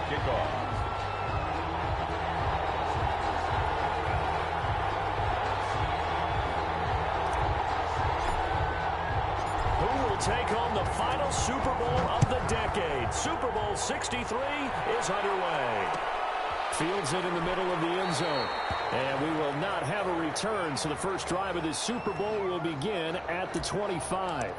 kickoff. Who will take home the final Super Bowl of the decade? Super Bowl 63 is underway. Fields it in the middle of the end zone. And we will not have a return, so the first drive of this Super Bowl will begin at the 25.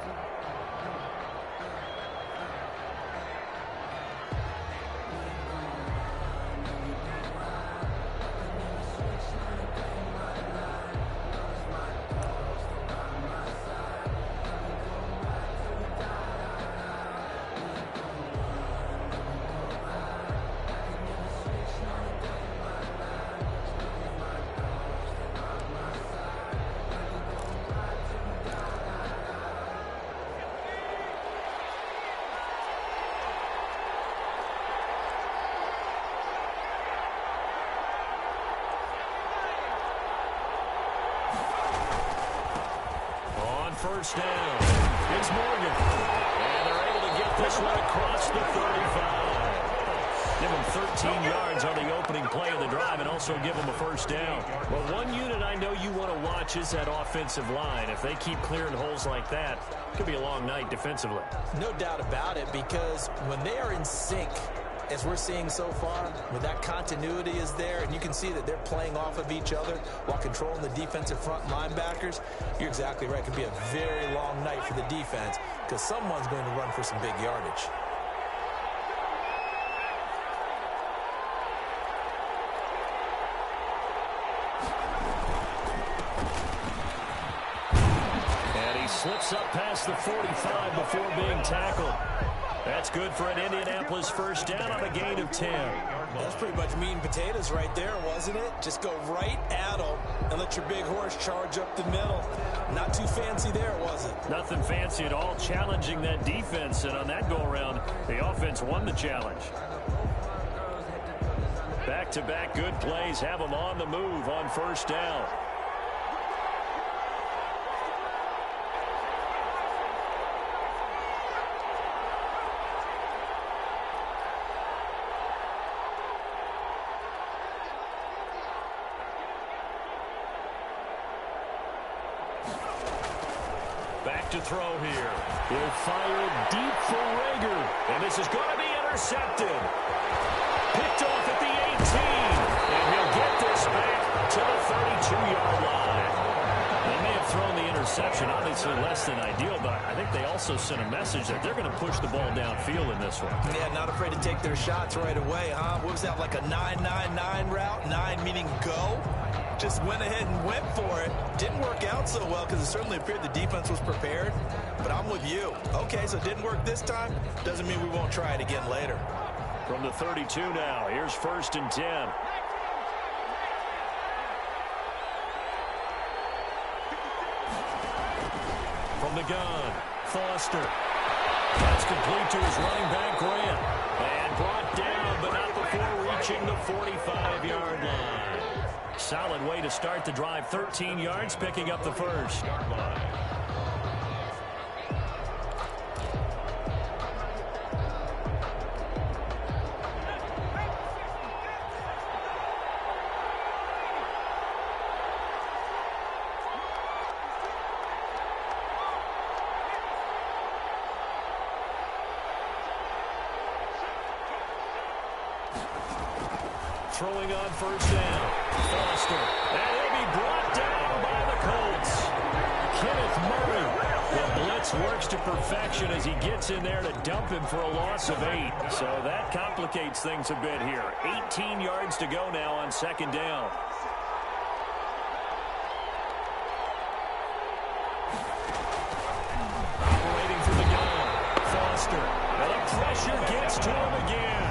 First down. It's Morgan. And they're able to get this one across the 35. Give them 13 yards on the opening play of the drive and also give them a first down. Well, one unit I know you want to watch is that offensive line. If they keep clearing holes like that, it could be a long night defensively. No doubt about it, because when they are in sync, as we're seeing so far, when that continuity is there and you can see that they're playing off of each other while controlling the defensive front linebackers, you're exactly right. It could be a very long night for the defense because someone's going to run for some big yardage. And he slips up past the 45 before being tackled. That's good for an Indianapolis first down on a gain of 10. That's pretty much meat and potatoes right there, wasn't it? Just go right at them and let your big horse charge up the middle. Not too fancy there, was it? Nothing fancy at all, challenging that defense. And on that go-around, the offense won the challenge. Back-to-back good plays have them on the move on first down. Back to throw here. He'll fire deep for Rager. And this is going to be intercepted. Picked off at the 18. And he'll get this back to the 32-yard line. They may have thrown the interception, obviously less than ideal, but I think they also sent a message that they're going to push the ball downfield in this one. Yeah, not afraid to take their shots right away, huh? What was that, like a 9-9-9 route? 9 meaning go? Just went ahead and went for it. Didn't work out so well because it certainly appeared the defense was prepared. But I'm with you. Okay, so it didn't work this time. Doesn't mean we won't try it again later. From the 32 now, here's 1st and 10. From the gun, Foster. That's complete to his running back, Grant. And brought down, but not before reaching the 45-yard line. Solid way to start the drive. 13 yards, picking up the first. Throwing on first down. Foster. And he'll be brought down by the Colts. Kenneth Murray. The blitz works to perfection as he gets in there to dump him for a loss of 8. So that complicates things a bit here. 18 yards to go now on 2nd down. Operating from the gun. Foster. And the pressure gets to him again.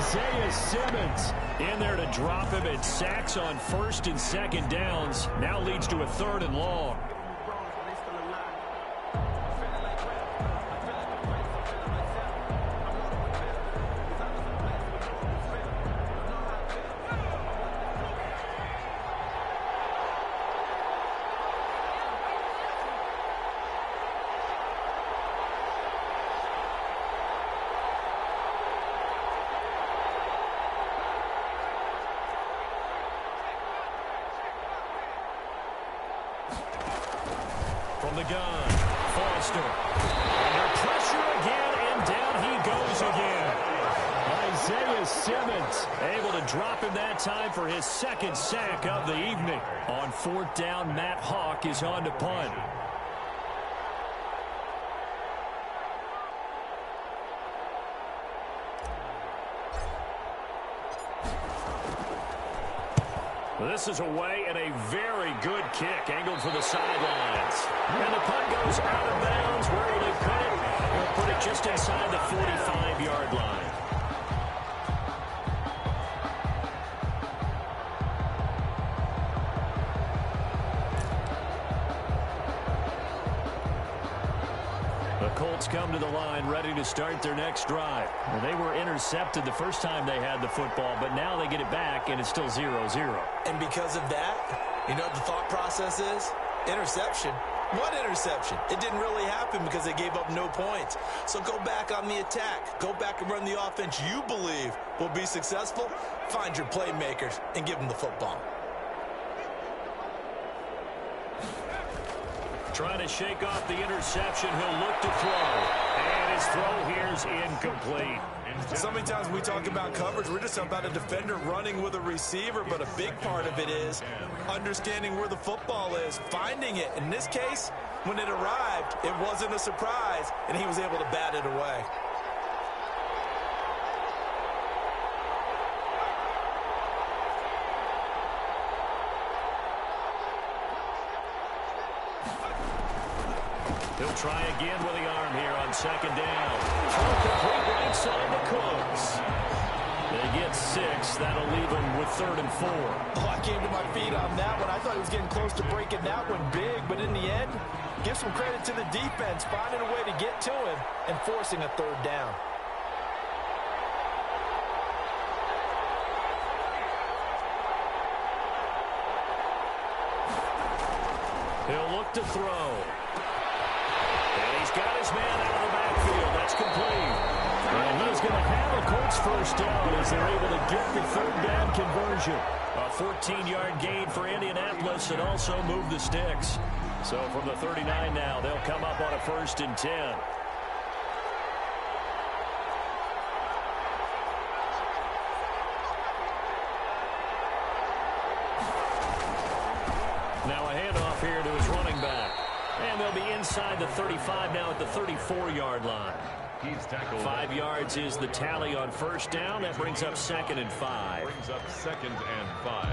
Isaiah Simmons in there to drop him, and sacks on 1st and 2nd downs. Now leads to a 3rd and long. From the gun, Foster. Under pressure again, and down he goes again. Isaiah Simmons able to drop him that time for his second sack of the evening. On fourth down, Matt Hawk is on to punt. This is away and a very good kick angled for the sidelines. And the punt goes out of bounds. Where will they put it? They'll put it just inside the 45-yard line. The Colts come to the line ready to start their next drive. Well, they were intercepted the first time they had the football, but now they get it back, and it's still 0-0. And because of that, you know what the thought process is? Interception. What interception? It didn't really happen because they gave up no points. So go back on the attack. Go back and run the offense you believe will be successful. Find your playmakers and give them the football. Trying to shake off the interception. He'll look to throw. And his throw here is incomplete. So many times we talk about coverage, we're just about a defender running with a receiver, but a big part of it is understanding where the football is, finding it. In this case, when it arrived, it wasn't a surprise, and he was able to bat it away. He'll try again with the arm here on second down. Throw complete right side to Cooks. They get 6. That'll leave them with 3rd and 4. Oh, I came to my feet on that one. I thought he was getting close to breaking that one big, but in the end, give some credit to the defense, finding a way to get to him and forcing a 3rd down. He'll look to throw. And he's got his man out of the backfield. That's complete. And he's going to have a Colts first down as they're able to get the 3rd down conversion. A 14-yard gain for Indianapolis and also move the sticks. So from the 39 now, they'll come up on a 1st and 10. Now a handoff here to his running back. And they'll be inside the 35 now at the 34-yard line. 5 yards is the tally on first down. That brings up 2nd and 5. Brings up 2nd and 5.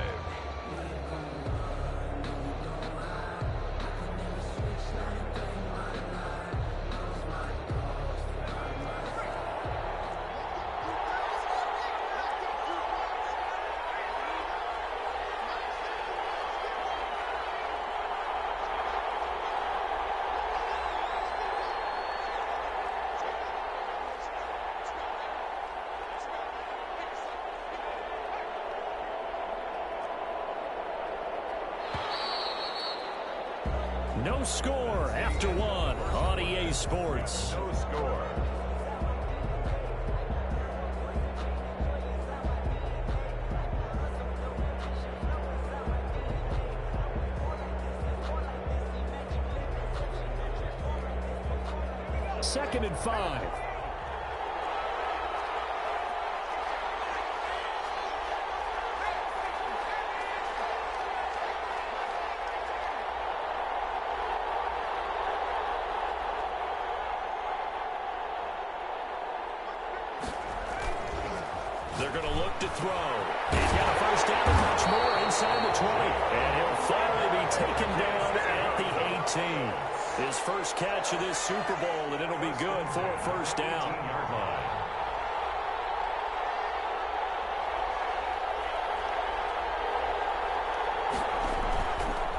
No score after 1 on EA Sports. No score. Second and 5. They're going to look to throw. He's got a first down and much more inside the 20. And he'll finally be taken down at the 18. His first catch of this Super Bowl, and it'll be good for a first down.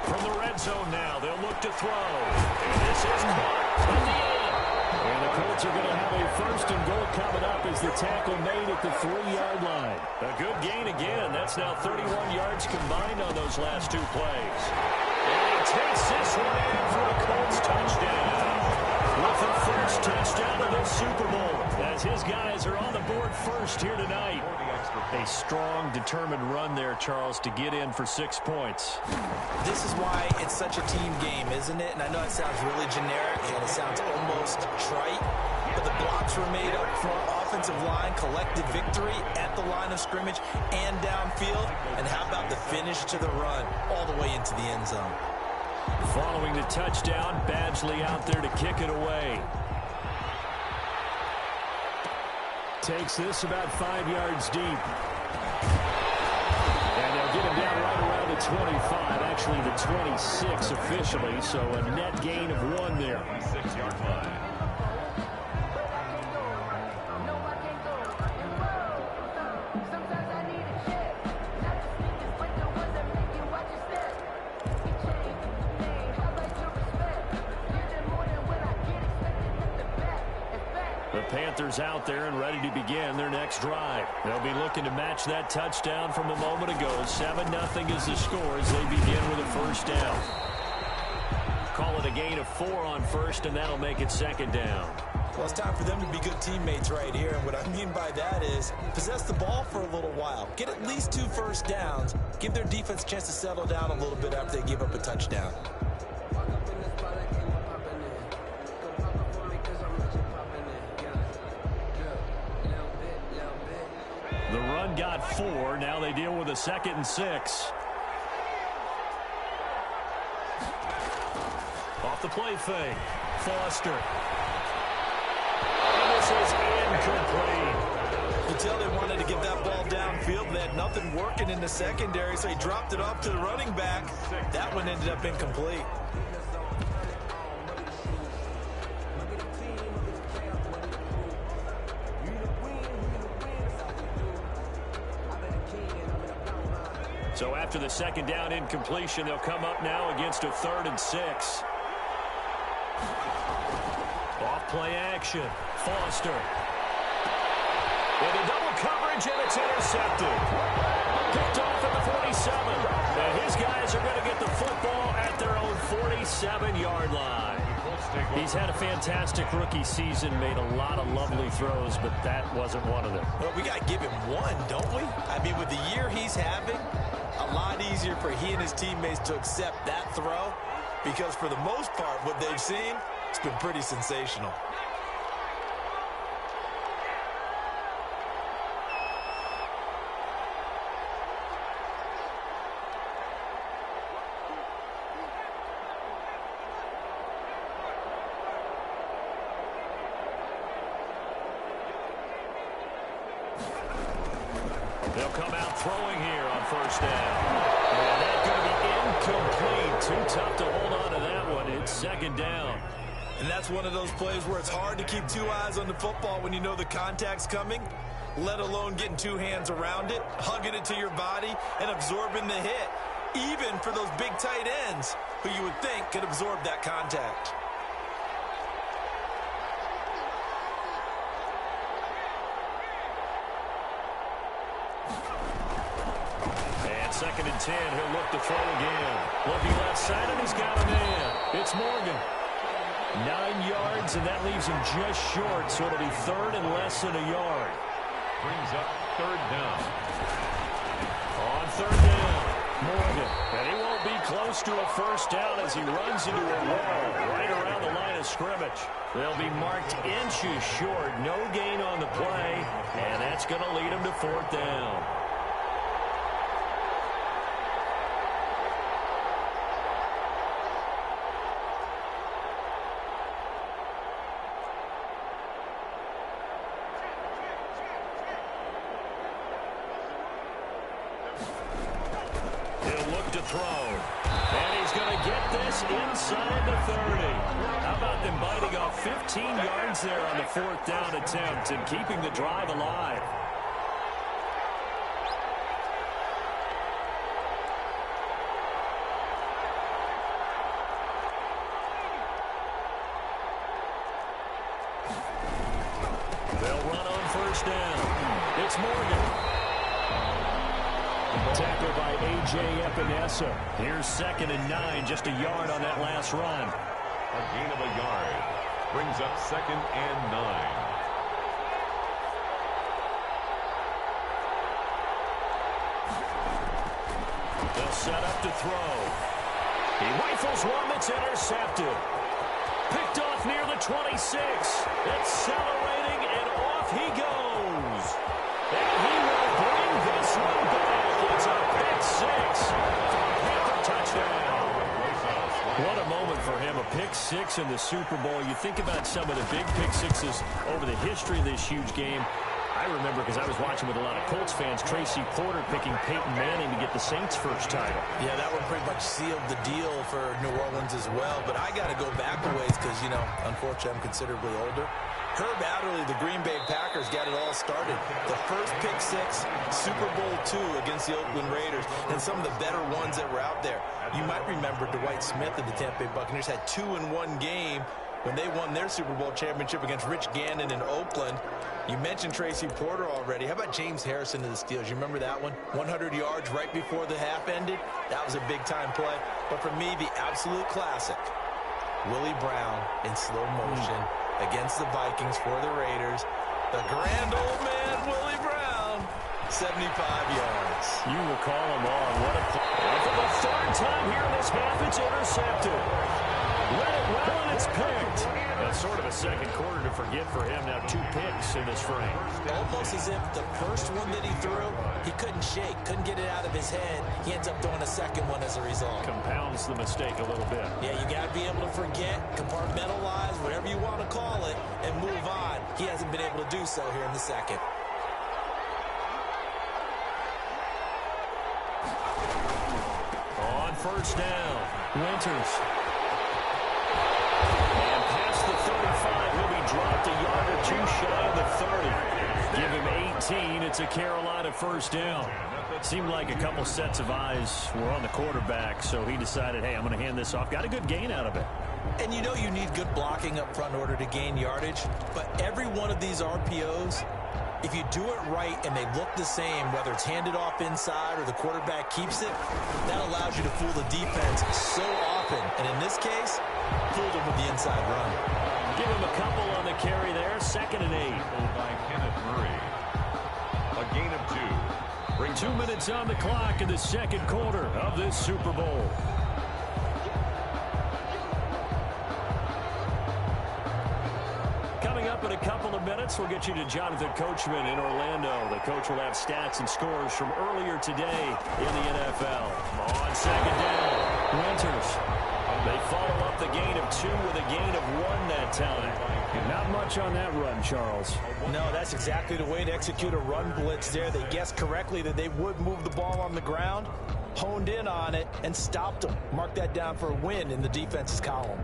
From the red zone now, they'll look to throw. And this is caught at the end. And the Colts are going to have a 1st and goal coming up as the tackle made at the 3-yard line. A good gain again. That's now 31 yards combined on those last 2 plays. And he takes this one in for a Colts touchdown. With the first touchdown of this Super Bowl, as his guys are on the board first here tonight. point. A strong, determined run there, Charles, to get in for 6 points. This is why it's such a team game, isn't it? And I know it sounds really generic and it sounds almost trite, but the blocks were made up front, offensive line, collective victory at the line of scrimmage and downfield. And how about the finish to the run all the way into the end zone? Following the touchdown, Badgley out there to kick it away. Takes this about 5 yards deep. And they'll get him down right around the 25, actually the 26 officially, so a net gain of 1 there. 6-yard line. The Panthers out there and ready to begin their next drive. They'll be looking to match that touchdown from a moment ago. 7-0 is the score as they begin with a first down. Call it a gain of 4 on first, and that'll make it second down. Well, it's time for them to be good teammates right here. And what I mean by that is possess the ball for a little while. Get at least 2 first downs. Give their defense a chance to settle down a little bit after they give up a touchdown. The run got 4. Now they deal with a 2nd and 6. Off the play fake. Foster. And this is incomplete. You tell they wanted to get that ball downfield. They had nothing working in the secondary, so he dropped it off to the running back. That one ended up incomplete. So after the 2nd down incompletion, they'll come up now against a 3rd and 6. Off play action. Foster. Into double coverage, and it's intercepted. Picked off at the 47. And his guys are going to get the football at their own 47-yard line. He's had a fantastic rookie season, made a lot of lovely throws, but that wasn't one of them. Well, we got to give him one, don't we? I mean, with the year he's having, a lot easier for he and his teammates to accept that throw because for the most part, what they've seen, it's been pretty sensational. They'll come out throwing here on first down. And that's going to be incomplete. Too tough to hold on to that one. It's 2nd down. And that's one of those plays where it's hard to keep 2 eyes on the football when you know the contact's coming, let alone getting 2 hands around it, hugging it to your body, and absorbing the hit, even for those big tight ends who you would think could absorb that contact. And 2nd and 10, he'll look to throw again. Looking left side, and he's got a man. It's Morgan. 9 yards, and that leaves him just short, so it'll be 3rd and less than a yard. Brings up 3rd down. On 3rd down, Morgan. And he won't be close to a first down as he runs into a wall right around the line of scrimmage. They'll be marked inches short. No gain on the play, and that's going to lead him to 4th down. To throw. And he's going to get this inside the 30. How about them biting off 15 yards there on the 4th down attempt and keeping the drive alive? They'll run on first down. It's Morgan. Tackled by A.J. Epinesa. Here's 2nd and 9, just a yard on that last run. A gain of a yard. Brings up 2nd and 9. They'll set up to throw. He rifles one that's intercepted. Picked off near the 26. Accelerating, and off he goes. And he will bring this one back. It's a pick six. Panther touchdown. What a moment for him, a pick six in the Super Bowl. You think about some of the big pick sixes over the history of this huge game. I remember, because I was watching with a lot of Colts fans, Tracy Porter picking Peyton Manning to get the Saints' first title. Yeah, that one pretty much sealed the deal for New Orleans as well. But I got to go back a ways because, you know, unfortunately I'm considerably older. Herb Adderley, the Green Bay Packers, got it all started. The first pick six, Super Bowl II against the Oakland Raiders, and some of the better ones that were out there. You might remember Dwight Smith of the Tampa Bay Buccaneers had 2 in one game when they won their Super Bowl championship against Rich Gannon in Oakland. You mentioned Tracy Porter already. How about James Harrison of the Steelers? You remember that one? 100 yards right before the half ended. That was a big-time play. But for me, the absolute classic, Willie Brown in slow motion against the Vikings for the Raiders. The grand old man, Willie Brown, 75 yards. You recall him all. What a play. And for the third time here in this half, it's intercepted. Read it well, and it's picked. That's sort of a second quarter to forget for him. Now 2 picks in this frame. Almost as if the first one that he threw, he couldn't shake, couldn't get it out of his head. He ends up throwing a second one as a result. Compounds the mistake a little bit. Yeah, you got to be able to forget, compartmentalize, whatever you want to call it, and move on. He hasn't been able to do so here in the second. On first down, Winters. And past the 35, he'll be dropped a yard or 2 shy of the 30. Give him 18, it's a Carolina first down. Seemed like a couple sets of eyes were on the quarterback, so he decided, hey, I'm going to hand this off. Got a good gain out of it. And you know you need good blocking up front in order to gain yardage, but every one of these RPOs, if you do it right and they look the same, whether it's handed off inside or the quarterback keeps it, that allows you to fool the defense so often. And in this case, fooled him with the inside run. Give him a couple on the carry there. 2nd and 8. By Kenneth Murray. A gain of 2. Bring 2 minutes on the clock in the second quarter of this Super Bowl. Coming up in a couple of minutes, we'll get you to Jonathan Coachman in Orlando. The coach will have stats and scores from earlier today in the NFL. On second down, Winters. They follow up the gain of 2 with a gain of 1 that time. Not much on that run, Charles. No, that's exactly the way to execute a run blitz there. They guessed correctly that they would move the ball on the ground, honed in on it, and stopped them. Mark that down for a win in the defense's column.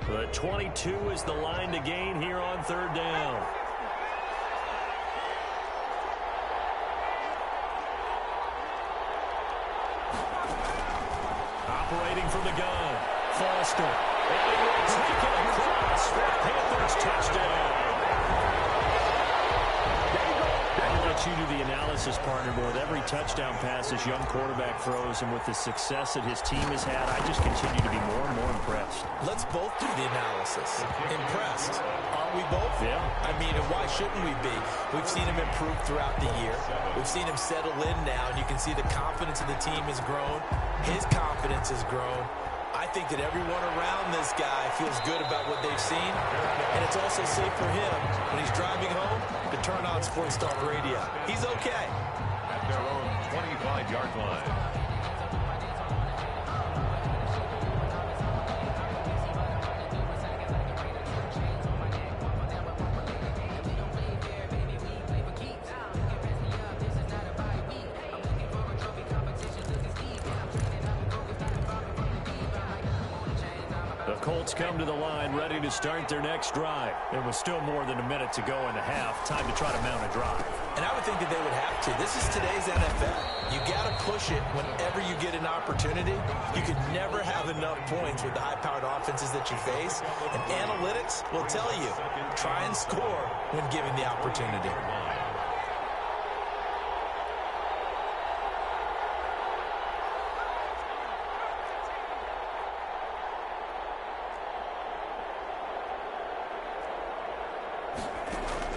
But 22 is the line to gain here on third down. Operating from the gun, Foster. And he will take it across for a Panthers touchdown. I'll let you do the analysis, partner, but with every touchdown pass this young quarterback throws and with the success that his team has had, I just continue to be more and more impressed. Let's both do the analysis. Impressed. Aren't we both? Yeah. I mean, and why shouldn't we be? We've seen him improve throughout the year. We've seen him settle in now, and you can see the confidence of the team has grown. His confidence has grown. I think that everyone around this guy feels good about what they've seen, and it's also safe for him when he's driving home to turn on Sports Talk Radio. He's okay. At their own 25-yard line. Colts come to the line ready to start their next drive. There was still more than a minute to go in the half. Time to try to mount a drive. And I would think that they would have to. This is today's NFL. You got to push it whenever you get an opportunity. You can never have enough points with the high-powered offenses that you face. And analytics will tell you, try and score when given the opportunity.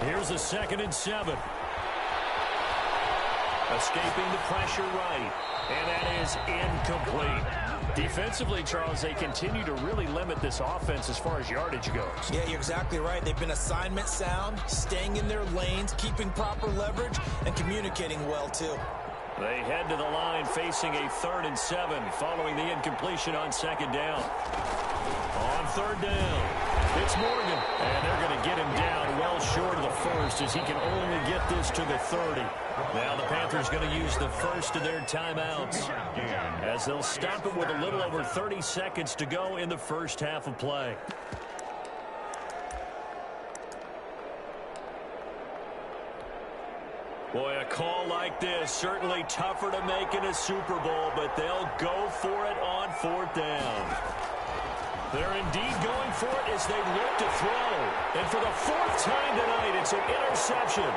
Here's a 2nd and 7. Escaping the pressure right. And that is incomplete. Defensively, Charles, they continue to really limit this offense as far as yardage goes. Yeah, you're exactly right. They've been assignment sound, staying in their lanes, keeping proper leverage, and communicating well, too. They head to the line facing a 3rd and 7 following the incompletion on 2nd down. On 3rd down, it's Morgan. And they're going to get him down well short of the 1st as he can only get this to the 30. Now the Panthers going to use the first of their timeouts as they'll stop it with a little over 30 seconds to go in the first half of play. Boy, a call like this, certainly tougher to make in a Super Bowl, but they'll go for it on 4th down. They're indeed going for it as they look to throw. And for the 4th time tonight, it's an interception.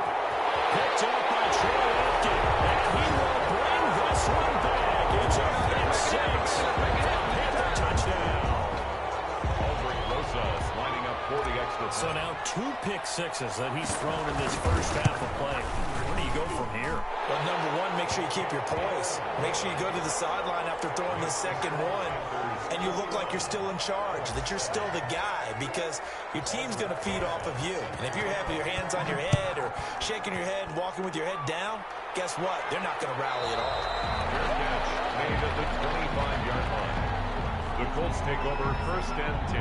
Picked up by Troy Apke, and he will bring this one back. It's a pick 6. Panther touchdown. Aldrich Rosas lining up for the extra. So now 2 pick sixes that he's thrown in this first half of play. Where do you go from here? Well, number one, make sure you keep your poise. Make sure you go to the sideline after throwing the second one, and you look like you're still in charge, that you're still the guy, because your team's going to feed off of you. And if you're having your hands on your head or shaking your head, walking with your head down, guess what? They're not going to rally at all. Fair catch made at the 25-yard line. The Colts take over 1st and 10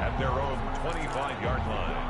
at their own 25-yard line.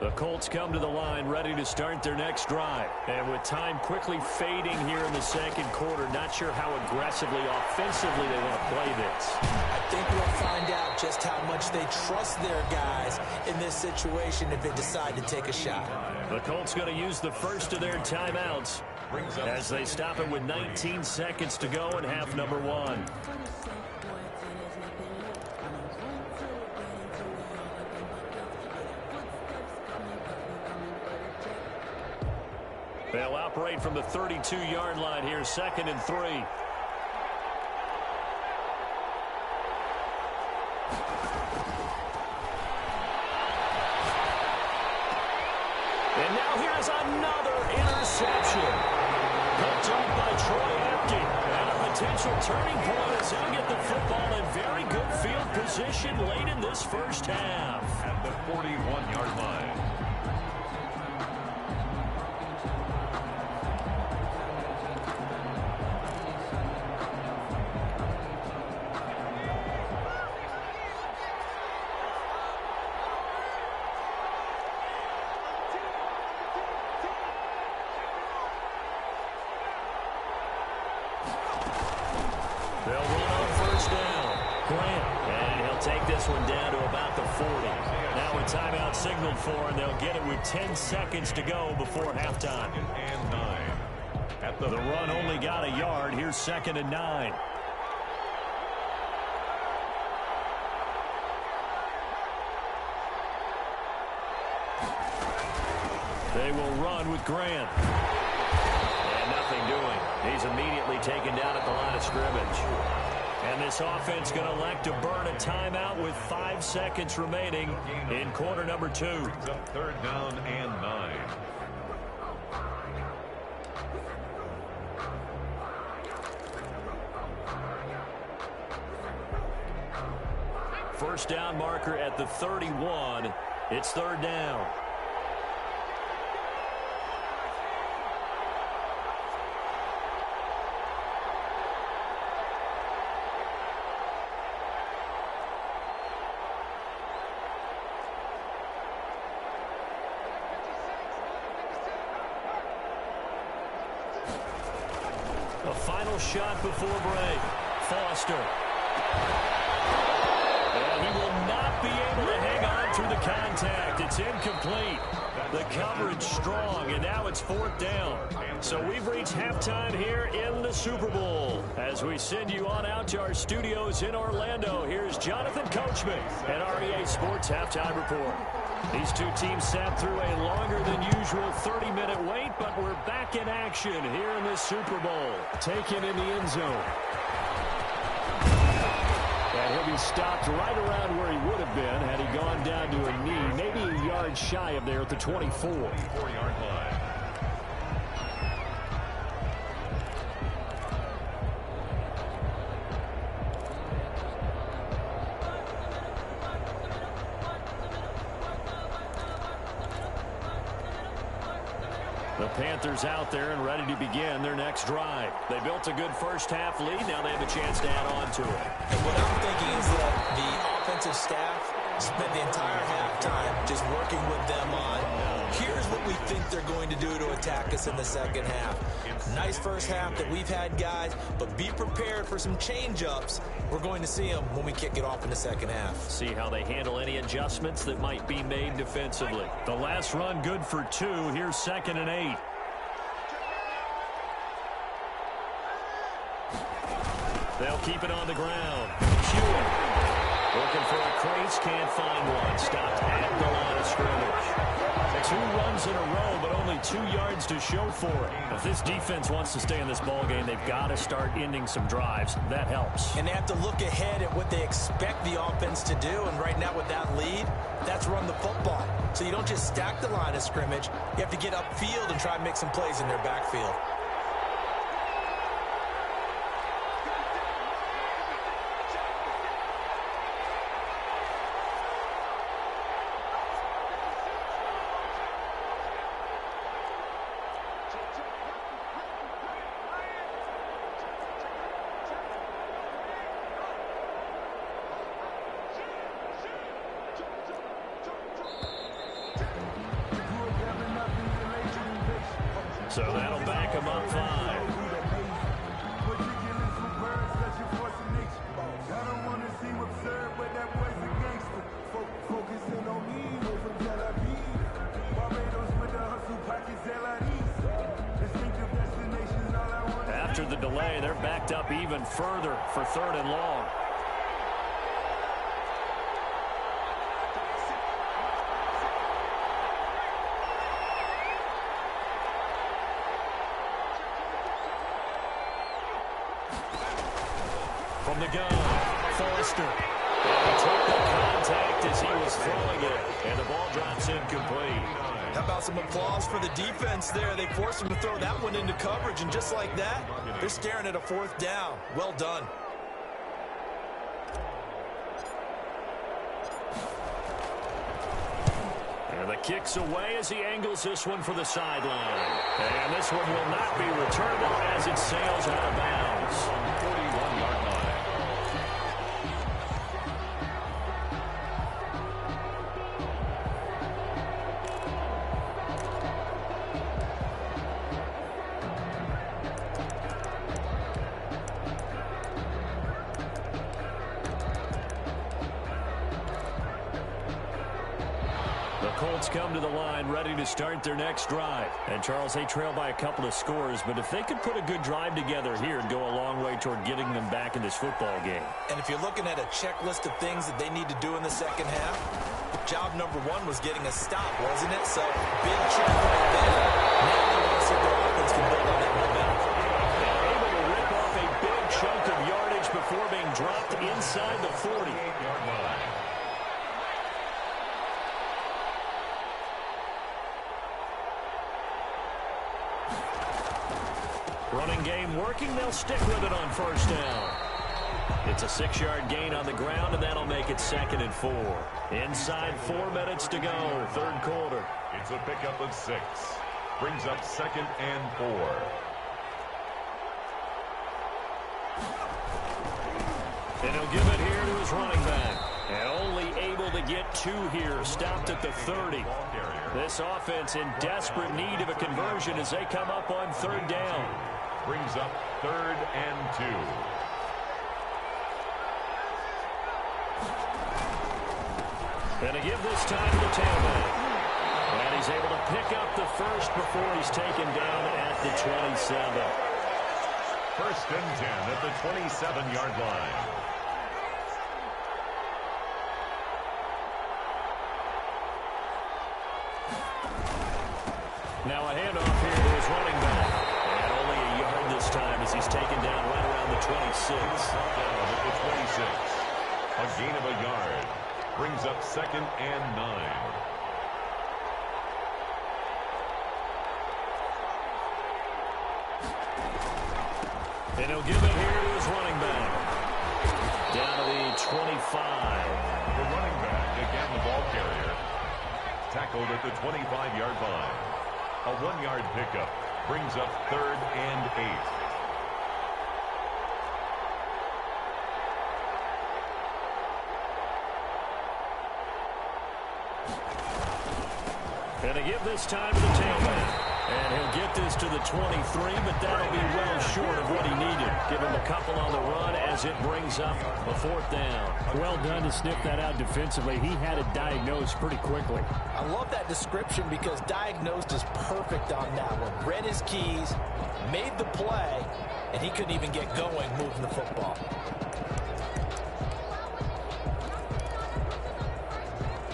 The Colts come to the line ready to start their next drive. And with time quickly fading here in the 2nd quarter, not sure how aggressively, offensively they want to play this. I think we'll find out just how much they trust their guys in this situation if they decide to take a shot. The Colts going to use the first of their timeouts as they stop it with 19 seconds to go in half number 1. They'll operate from the 32-yard line here, 2nd and 3. And now here's another interception. Picked up by Troy Apke. And a potential turning point as they'll get the football in very good field position late in this first half. At the 41-yard line. They'll run on 1st down. Grant. And he'll take this one down to about the 40. Now a timeout signaled for, and they'll get it with 10 seconds to go before halftime. And 9. At The run only got a yard. Here's 2nd and 9. They will run with Grant. And nothing doing. He's immediately taken down at the line of scrimmage. And this offense going to elect to burn a timeout with 5 seconds remaining in quarter number 2. 3rd down and 9. First down marker at the 31. It's 3rd down. A final shot before break. Foster. And he will not be able to hang on through the contact. It's incomplete. The coverage strong, and now it's 4th down. So we've reached halftime here in the Super Bowl. As we send you on out to our studios in Orlando, here's Jonathan Coachman at REA Sports Halftime Report. These two teams sat through a longer than usual 30-minute wait, but we're back in action here in the Super Bowl. Taken in the end zone. And he'll be stopped right around where he would have been had he gone down to a knee, maybe a yard shy of there at the 24. 24-yard line. The Panthers out there and ready to begin their next drive. They built a good first-half lead. Now they have a chance to add on to it. And what I'm thinking is that the offensive staff spent the entire halftime just working with them on, here's what we think they're going to do to attack us in the second half. Nice first half that we've had, guys, but be prepared for some change-ups. We're going to see them when we kick it off in the second half. See how they handle any adjustments that might be made defensively. The last run good for 2. Here's 2nd and 8. They'll keep it on the ground. Hewitt looking for a crease, can't find one. Stopped at the line of scrimmage. 2 runs in a row, but only 2 yards to show for it. If this defense wants to stay in this ballgame, they've got to start ending some drives. That helps. And they have to look ahead at what they expect the offense to do. And right now with that lead, that's run the football. So you don't just stack the line of scrimmage. You have to get upfield and try and make some plays in their backfield. So that'll back him up 5. After the delay, they're backed up even further for 3rd and long. From the gun, Foster. And he took the contact as he was throwing it, and the ball drops incomplete. How about some applause for the defense there? They forced him to throw that one into coverage, and just like that, they're staring at a 4th down. Well done. And the kick's away as he angles this one for the sideline. And this one will not be returned as it sails out of bounds. 41-yard line. Colts come to the line ready to start their next drive. And, Charles, they trail by a couple of scores, but if they could put a good drive together here and go a long way toward getting them back in this football game. And if you're looking at a checklist of things that they need to do in the second half, job number 1 was getting a stop, wasn't it? So, big check right there. Now they want to see if their offense can build on that momentum. They're able to rip off a big chunk of yardage before being dropped inside the 40-yard line. Running game working. They'll stick with it on 1st down. It's a 6-yard gain on the ground, and that'll make it 2nd and 4. Inside 4 minutes to go, 3rd quarter. It's a pickup of 6. Brings up 2nd and 4. And he'll give it here to his running back. And only able to get 2 here, stopped at the 30. This offense in desperate need of a conversion as they come up on 3rd down. Brings up 3rd and 2. And to give this time to the tailback. And he's able to pick up the first before he's taken down at the 27. First and 10 at the 27-yard line. Now a handoff here to his running back. And only a yard this time as he's taken down right around the 26. Down at the 26. A gain of a yard. Brings up 2nd and 9. And he'll give it here to his running back. Down to the 25. The running back, again the ball carrier. Tackled at the 25-yard line. A 1-yard pickup brings up 3rd and 8. And to give this time to the tailback. And he'll get this to the 23, but that'll be well short of what he needed. Give him a couple on the run as it brings up a 4th down. Well done to sniff that out defensively. He had it diagnosed pretty quickly. I love that description because diagnosed is perfect on that one. Read his keys, made the play, and he couldn't even get going moving the football.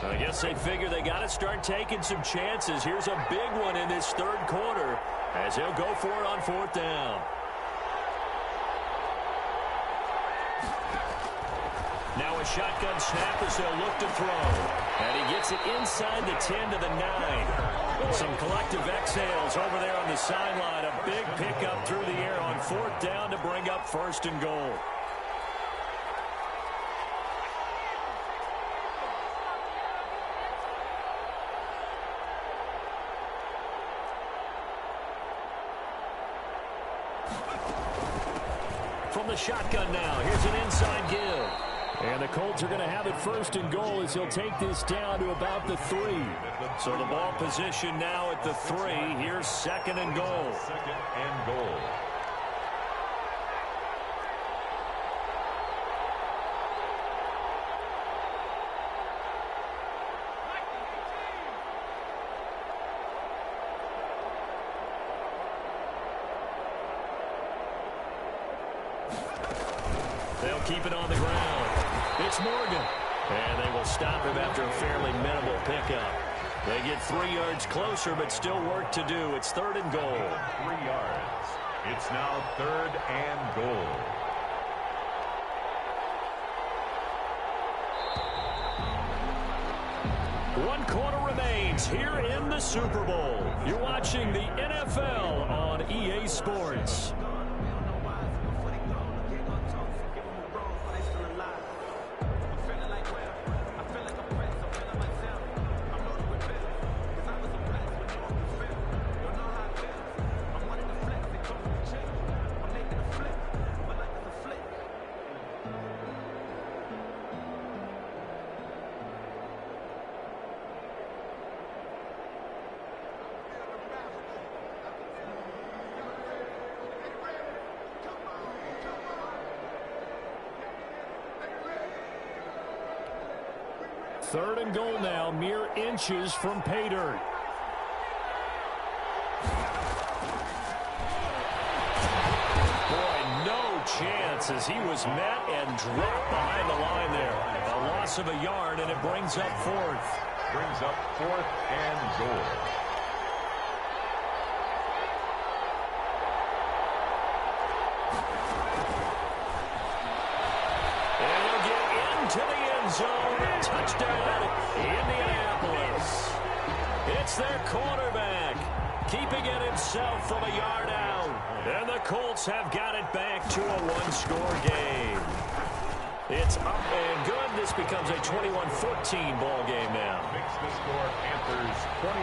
I guess they figure they got to start taking some chances. Here's a big one in this 3rd quarter as he'll go for it on 4th down. Now a shotgun snap as they'll look to throw. And he gets it inside the 10 to the 9. Some collective exhales over there on the sideline. A big pickup through the air on 4th down to bring up 1st and goal. From the shotgun now, here's an inside give. And the Colts are going to have it 1st and goal as he'll take this down to about the 3. So the ball position now at the 3. Here's 2nd and goal. 2nd and goal. They'll keep it on the ground. It's Morgan. And they will stop him after a fairly minimal pickup. They get 3 yards closer, but still work to do. It's 3rd and goal. 3 yards. It's now 3rd and goal. One quarter remains here in the Super Bowl. You're watching the NFL on EA Sports. Third and goal now, mere inches from pay dirt. Boy, no chance as he was met and dropped behind the line there. A loss of a yard, and it brings up 4th. Brings up 4th and goal. And he'll get into the end zone. Touchdown, Indianapolis. It's their quarterback, keeping it himself from a yard out. And the Colts have got it back to a 1-score game. It's up and good. This becomes a 21-14 ball game now. Makes the score Panthers 21,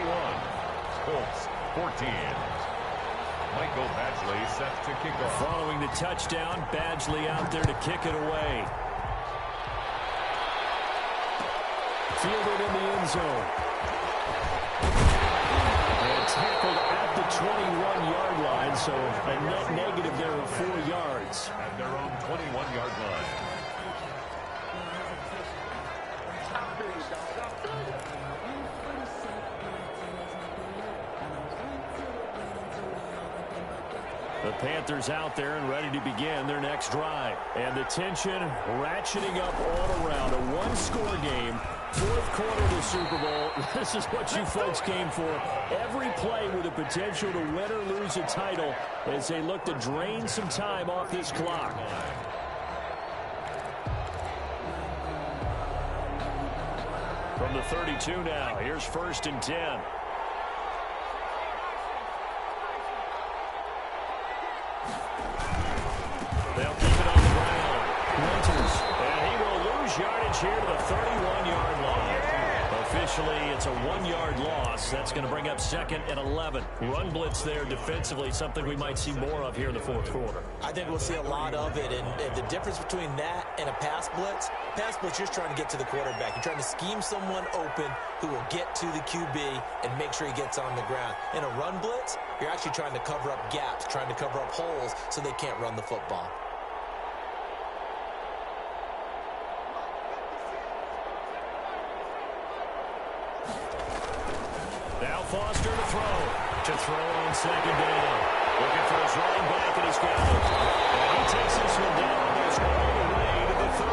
Colts 14. Michael Badgley set to kick off. Following the touchdown, Badgley out there to kick it away. Fielded in the end zone. And tackled at the 21-yard line, so a net negative there of 4 yards. At their own 21-yard line. The Panthers out there and ready to begin their next drive. And the tension ratcheting up all around. A one-score game, fourth quarter of the Super Bowl. This is what you folks came for. Every play with the potential to win or lose a title as they look to drain some time off this clock. From the 32 now, here's 1st and 10. They'll keep it on the ground. Winters, and he will lose yardage here to the 31-yard line. Officially, it's a 1-yard loss. That's going to bring up 2nd and 11. Run blitz there defensively, something we might see more of here in the fourth quarter. I think we'll see a lot of it, and the difference between that and a pass blitz, you're just trying to get to the quarterback. You're trying to scheme someone open who will get to the QB and make sure he gets on the ground. In a run blitz, you're actually trying to cover up gaps, trying to cover up holes so they can't run the football. Now Foster to throw on 2nd down. Looking for his running back, and he's got it. And he takes this one down almost all the way to the 30.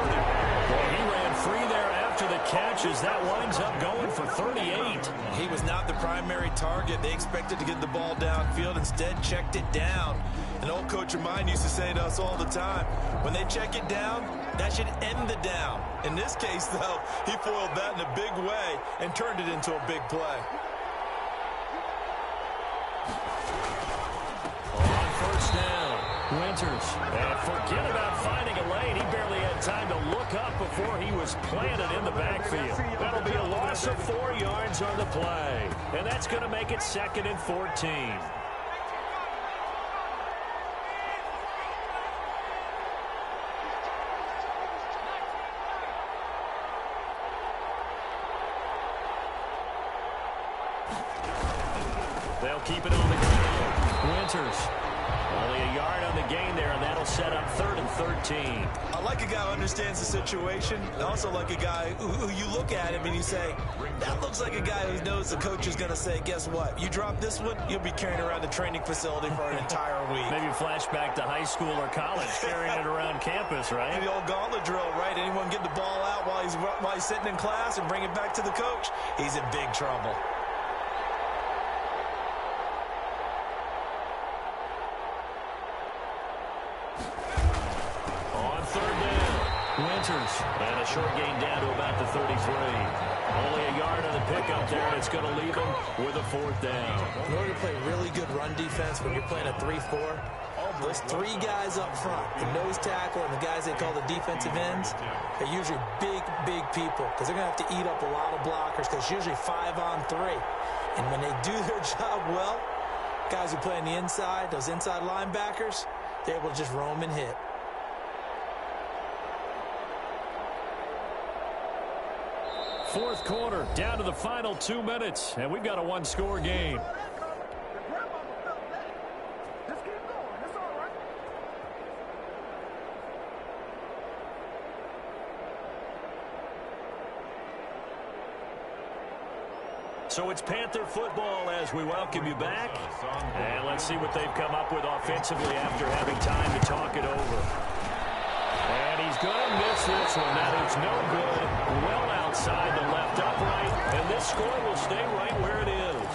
Well, he ran free there after the catches. That winds up going for 38. He was not the primary target. They expected to get the ball downfield. Instead, checked it down. An old coach of mine used to say to us all the time, when they check it down, that should end the down. In this case, though, he foiled that in a big way and turned it into a big play. On 1st down, Winters. And forget about finding a lane. He barely had time to look up before he was planted in the backfield. That'll be a loss of 4 yards on the play. And that's going to make it 2nd and 14. They'll keep it on the ground. Winters. Only a yard on the gain there, and that'll set up 3rd and 13. I like a guy who understands the situation. I also like a guy who you look at him and you say, that looks like a guy who knows the coach is going to say, guess what? You drop this one, you'll be carrying around the training facility for an entire week. Maybe flashback to high school or college, carrying it around campus, right? The old gauntlet drill, right? Anyone get the ball out while he's sitting in class and bring it back to the coach? He's in big trouble. Winters, and a short gain down to about the 33. Only a yard on the pickup there, and it's going to leave him with a 4th down. In order to play really good run defense when you're playing a 3-4, those 3 guys up front, the nose tackle and the guys they call the defensive ends, are usually big people because they're going to have to eat up a lot of blockers because it's usually 5 on 3. And when they do their job well, guys who play on the inside, those inside linebackers, they're able to just roam and hit. Fourth quarter, down to the final 2 minutes, and we've got a 1-score game. So it's Panther football as we welcome you back. And let's see what they've come up with offensively after having time to talk it over. And he's going to miss this one. That is no good. Well outside the left upright. And this score will stay right where it is.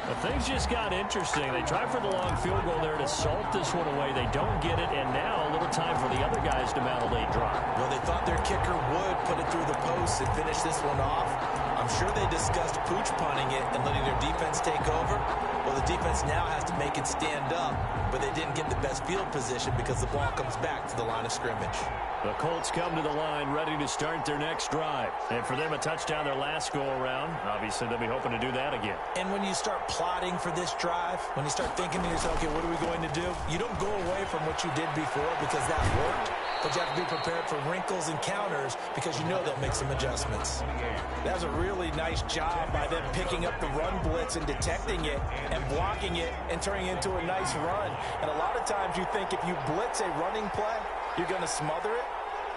But things just got interesting. They tried for the long field goal there to salt this one away. They don't get it. And now a little time for the other guys to mount a late drive. Well, they thought their kicker would put it through the post and finish this one off. I'm sure they discussed pooch punting it and letting their defense take over. Well, the defense now has to make it stand up, but they didn't get the best field position because the ball comes back to the line of scrimmage. The Colts come to the line ready to start their next drive. And for them, a touchdown their last go-around. Obviously, they'll be hoping to do that again. And when you start plotting for this drive, when you start thinking to yourself, okay, what are we going to do? You don't go away from what you did before because that worked. But you have to be prepared for wrinkles and counters because you know they'll make some adjustments. That was a really nice job by them picking up the run blitz and detecting it and blocking it and turning it into a nice run. And a lot of times you think if you blitz a running play, you're going to smother it.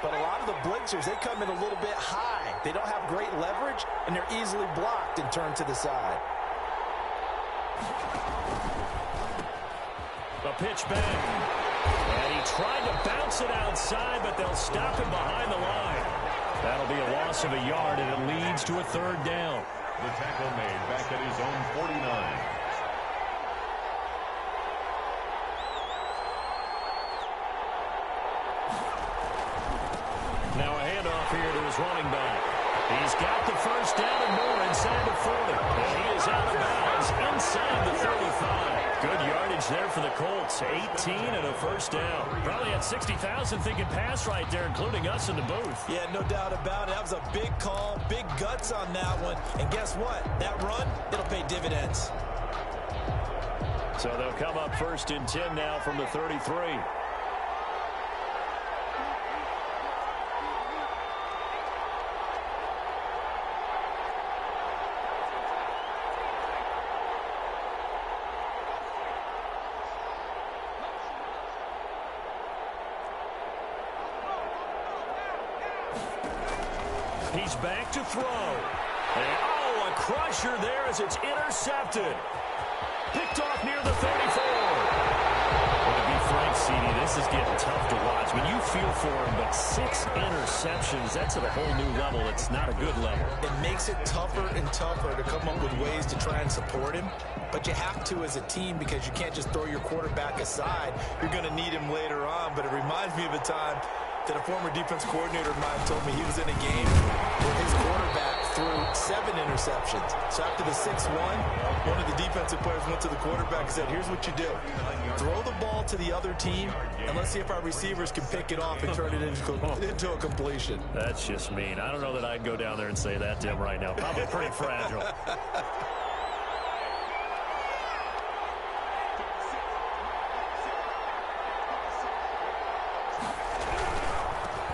But a lot of the blitzers, they come in a little bit high. They don't have great leverage, and they're easily blocked and turned to the side. A pitch back. And he tried to bounce it outside, but they'll stop him behind the line. That'll be a loss of a yard, and it leads to a third down. The tackle made back at his own 49. Now a handoff here to his running back. He's got the first down and more inside the 40. And he is out of bounds inside the 35. Good yardage there for the Colts. 18 and a first down. Probably had 60,000 thinking pass right there, including us in the booth. Yeah, no doubt about it. That was a big call, big guts on that one. And guess what? That run, it'll pay dividends. So they'll come up first and 10 now from the 33. He's back to throw. And, oh, a crusher there as it's intercepted. Picked off near the 34. Well, to be frank, CD, this is getting tough to watch. I mean, you feel for him, but 6 interceptions, that's at a whole new level. It's not a good level. It makes it tougher and tougher to come up with ways to try and support him. But you have to as a team because you can't just throw your quarterback aside. You're going to need him later on. But it reminds me of a time that a former defense coordinator of mine told me he was in a game where his quarterback threw 7 interceptions. So after the 6-1, one of the defensive players went to the quarterback and said, here's what you do. Throw the ball to the other team, and let's see if our receivers can pick it off and turn it into a completion. That's just mean. I don't know that I'd go down there and say that to him right now. Probably pretty fragile.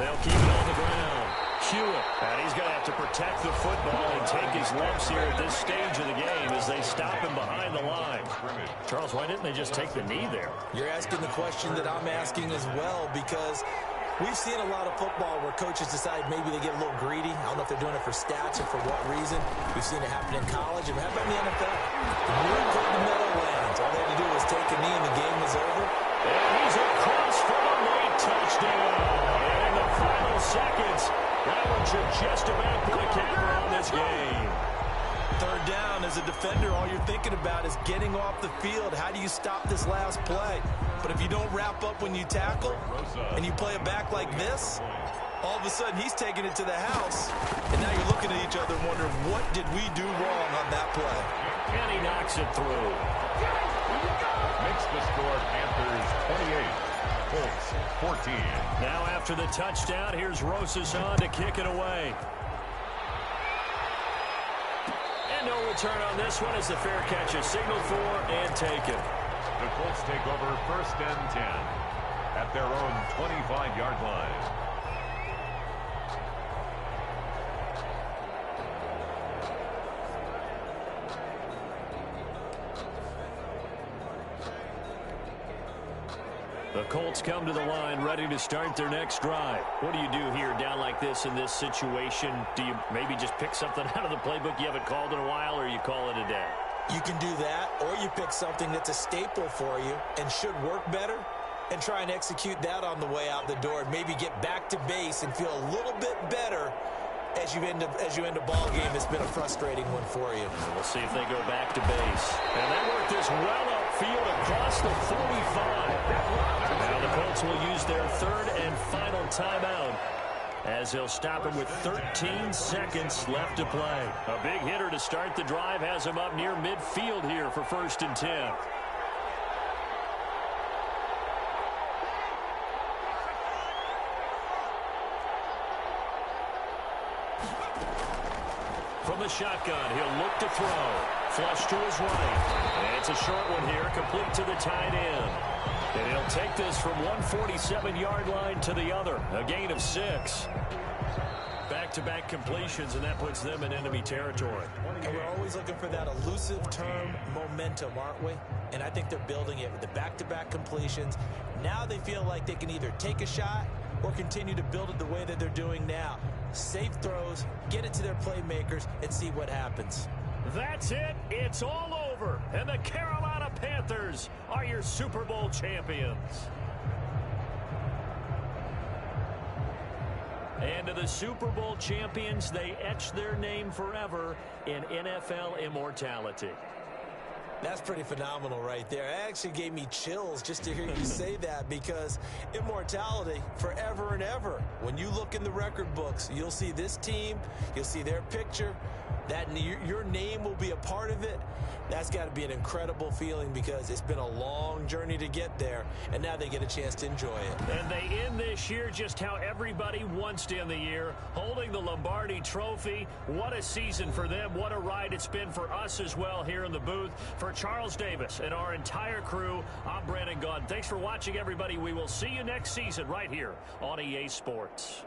They'll keep it on the ground. Hewitt, and he's going to have to protect the football and take his lumps here at this stage of the game as they stop him behind the line. Charles, why didn't they just take the knee there? You're asking the question that I'm asking as well, because we've seen a lot of football where coaches decide maybe they get a little greedy. I don't know if they're doing it for stats or for what reason. We've seen it happen in college. And how about in the NFL? The miracle of the Meadowlands. All they had to do was take a knee and the game was over. And he's across for a late touchdown. And in the final seconds, that one should just about put a camera on this game. Third down, as a defender, all you're thinking about is getting off the field. How do you stop this last play? But if you don't wrap up when you tackle and you play it back like this, all of a sudden he's taking it to the house. And now you're looking at each other and wondering, what did we do wrong on that play? And he knocks it through. Makes the score Panthers 28, Colts 14. Now after the touchdown, here's Rosas on to kick it away. And no return on this one as the fair catch is signaled for and taken. The Colts take over first and 10 at their own 25-yard line. The Colts come to the line ready to start their next drive. What do you do here down like this in this situation? Do you maybe just pick something out of the playbook you haven't called in a while, or you call it a day? You can do that, or you pick something that's a staple for you and should work better and try and execute that on the way out the door and maybe get back to base and feel a little bit better as you end a ball game. It's been a frustrating one for you. We'll see if they go back to base. And they work this well upfield across the 45. Now the Colts will use their third and final timeout as they'll stop him with 13 seconds left to play. A big hitter to start the drive has him up near midfield here for first and 10. From the shotgun, he'll look to throw. Flush to his right. And it's a short one here, complete to the tight end. And he'll take this from 147-yard line to the other. A gain of 6. Back-to-back completions, and that puts them in enemy territory. And we're always looking for that elusive term momentum, aren't we? And I think they're building it with the back-to-back completions. Now they feel like they can either take a shot or continue to build it the way that they're doing now. Safe throws, get it to their playmakers, and see what happens. That's it. It's all over. And the Carolina Panthers are your Super Bowl champions. And to the Super Bowl champions, they etch their name forever in NFL immortality. That's pretty phenomenal right there. It actually gave me chills just to hear you say that, because immortality forever and ever. When you look in the record books, you'll see this team, you'll see their picture, that your name will be a part of it. That's got to be an incredible feeling, because it's been a long journey to get there, and now they get a chance to enjoy it. And they end this year just how everybody wants to end the year, holding the Lombardi Trophy. What a season for them. What a ride it's been for us as well here in the booth. For Charles Davis and our entire crew, I'm Brandon Gaudin. Thanks for watching, everybody. We will see you next season right here on EA Sports.